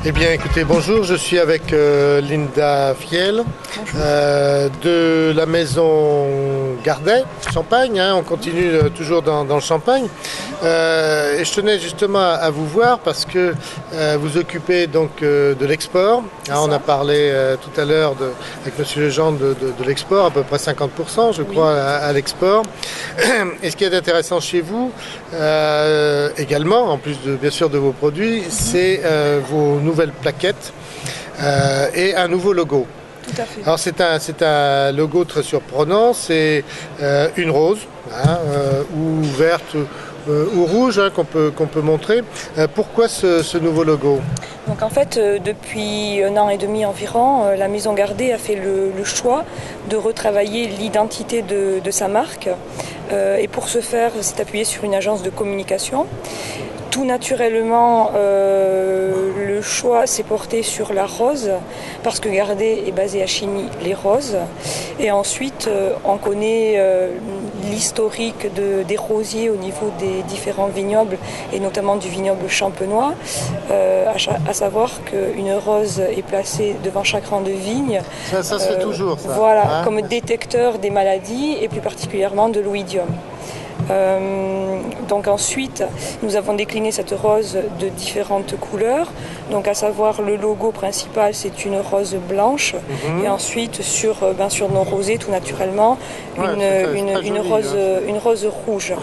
Eh bien, écoutez, bonjour, je suis avec Linda Fiel de la maison Gardet, Champagne, on continue toujours dans le Champagne. Et je tenais justement à vous voir parce que vous occupez donc de l'export. On a parlé tout à l'heure avec Monsieur Legendre de l'export, à peu près 50%, je crois, à l'export. Et ce qui est intéressant chez vous, également, en plus bien sûr de vos produits, c'est vos nouvelles plaquettes et un nouveau logo. Tout à fait. Alors c'est un logo très surprenant, c'est une rose, ou verte ou rouge qu'on peut montrer. Pourquoi ce nouveau logo ? Donc en fait, depuis 1 an et demi environ, la Maison Gardet a fait le choix de retravailler l'identité de sa marque. Et pour ce faire, s'est appuyé sur une agence de communication. Tout naturellement, le choix s'est porté sur la rose, parce que Gardet est basé à Chigny-les-Roses. Et ensuite, on connaît l'historique des rosiers au niveau des différents vignobles, et notamment du vignoble champenois, à savoir qu'une rose est placée devant chaque rang de vigne. Ça se fait toujours, ça. Voilà, comme détecteur des maladies, et plus particulièrement de l'oïdium. Donc ensuite, nous avons décliné cette rose de différentes couleurs. Donc à savoir, le logo principal, c'est une rose blanche. Et ensuite, sur nos rosés, tout naturellement, une rose rouge.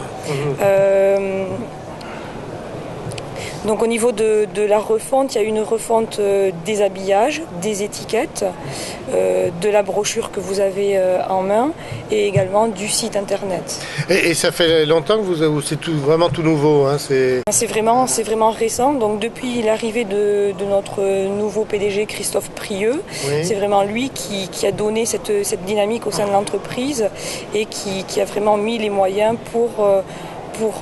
Donc au niveau de la refonte, il y a une refonte des habillages, des étiquettes, de la brochure que vous avez en main, et également du site internet. Et ça fait longtemps que c'est vraiment tout nouveau, hein, C'est vraiment récent. Donc depuis l'arrivée de notre nouveau PDG Christophe Prieux, c'est vraiment lui qui a donné cette dynamique au sein de l'entreprise, et qui a vraiment mis les moyens pour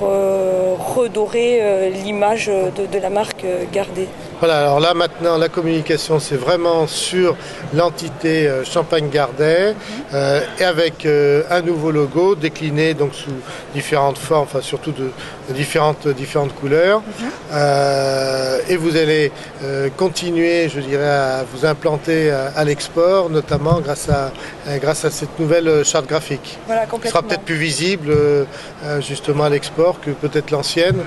redorer l'image de la marque Gardet. Voilà, alors là maintenant la communication c'est vraiment sur l'entité Champagne Gardet, et avec un nouveau logo décliné donc sous différentes formes, enfin surtout de différentes couleurs. Et vous allez continuer, je dirais, à vous implanter à l'export, notamment grâce à cette nouvelle charte graphique. Voilà, qui complètement. sera peut-être plus visible justement à l'export que peut-être l'ancienne,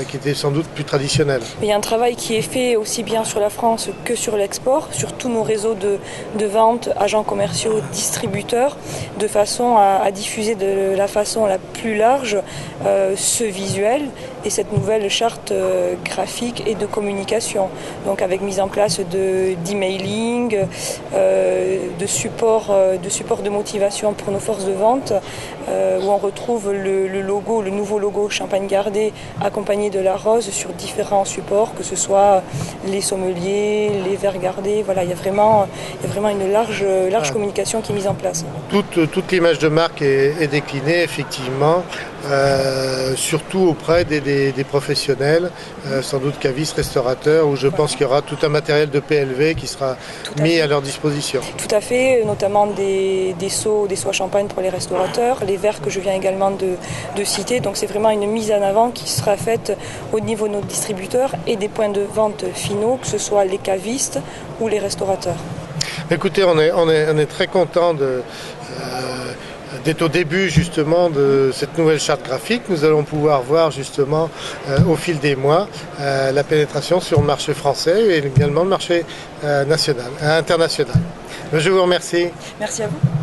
qui était sans doute plus traditionnelle. Il y a un travail qui est fait aussi bien sur la France que sur l'export, sur tous nos réseaux de vente, agents commerciaux, distributeurs, de façon à diffuser de la façon la plus large ce visuel et cette nouvelle charte graphique et de communication. Donc avec mise en place d'emailing, de support de motivation pour nos forces de vente, où on retrouve le nouveau logo Champagne Gardet accompagné de la rose sur différents supports, que ce soit les sommeliers, les verres Gardet. Voilà, il y a vraiment une large communication qui est mise en place. Toute l'image de marque est déclinée effectivement, surtout auprès des professionnels, sans doute cavistes, restaurateurs, où je pense qu'il y aura tout un matériel de PLV qui sera mis à leur disposition. Tout à fait, notamment des seaux à champagne pour les restaurateurs, les verres que je viens également de citer. Donc c'est vraiment une mise en avant qui sera faite au niveau de nos distributeurs et des points de vente finaux, que ce soit les cavistes ou les restaurateurs. Écoutez, on est très content d'être au début justement de cette nouvelle charte graphique. Nous allons pouvoir voir justement au fil des mois la pénétration sur le marché français et également le marché international. Je vous remercie. Merci à vous.